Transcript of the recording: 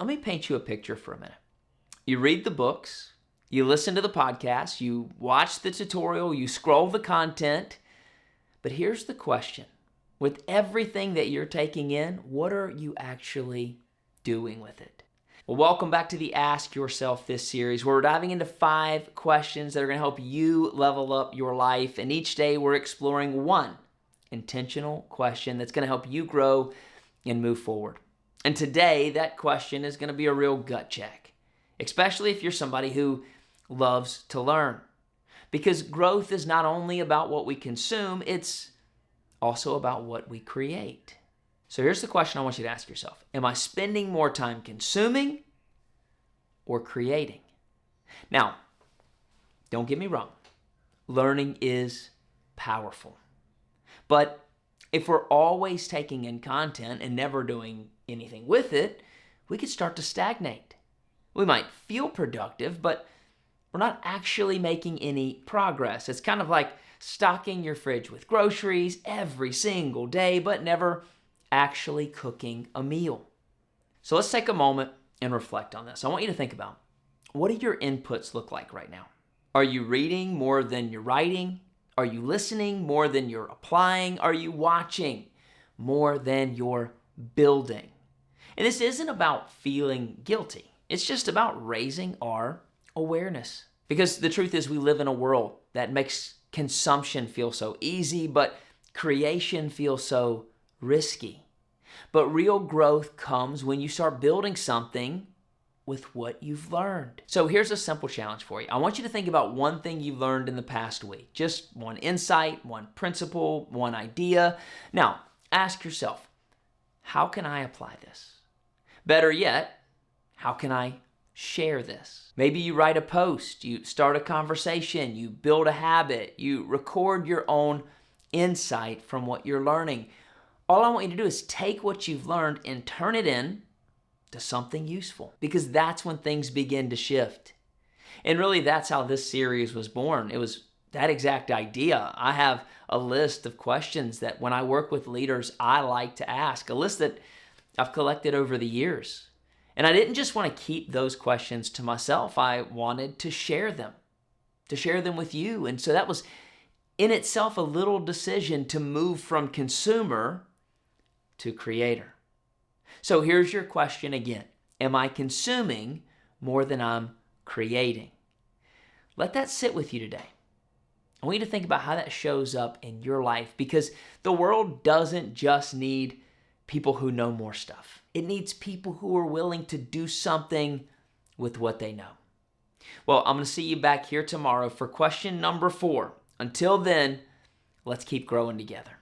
Let me paint you a picture for a minute. You read the books, you listen to the podcast, you watch the tutorial, you scroll the content. But here's the question. With everything that you're taking in, what are you actually doing with it? Well, welcome back to the Ask Yourself This series, where we're diving into 5 questions that are going to help you level up your life. And each day we're exploring one intentional question that's going to help you grow and move forward. And today, that question is going to be a real gut check, especially if you're somebody who loves to learn. Because growth is not only about what we consume, it's also about what we create. So here's the question I want you to ask yourself. Am I spending more time consuming or creating? Now, don't get me wrong. Learning is powerful. But if we're always taking in content and never doing anything with it, we could start to stagnate. We might feel productive, but we're not actually making any progress. It's kind of like stocking your fridge with groceries every single day, but never actually cooking a meal. So let's take a moment and reflect on this. I want you to think about, what do your inputs look like right now? Are you reading more than you're writing? Are you listening more than you're applying? Are you watching more than you're building? And this isn't about feeling guilty. It's just about raising our awareness. Because the truth is, we live in a world that makes consumption feel so easy, but creation feels so risky. But real growth comes when you start building something with what you've learned. So here's a simple challenge for you. I want you to think about one thing you've learned in the past week. Just one insight, one principle, one idea. Now, ask yourself, how can I apply this? Better yet, how can I share this? Maybe you write a post, you start a conversation, you build a habit, you record your own insight from what you're learning. All I want you to do is take what you've learned and turn it in to something useful, because that's when things begin to shift. And really, that's how this series was born. It was that exact idea. I have a list of questions that when I work with leaders, I like to ask, a list that I've collected over the years. And I didn't just want to keep those questions to myself. I wanted to share them with you. And so that was in itself a little decision to move from consumer to creator. So here's your question again. Am I consuming more than I'm creating? Let that sit with you today. I want you to think about how that shows up in your life, because the world doesn't just need people who know more stuff. It needs people who are willing to do something with what they know. Well, I'm going to see you back here tomorrow for question number 4. Until then, let's keep growing together.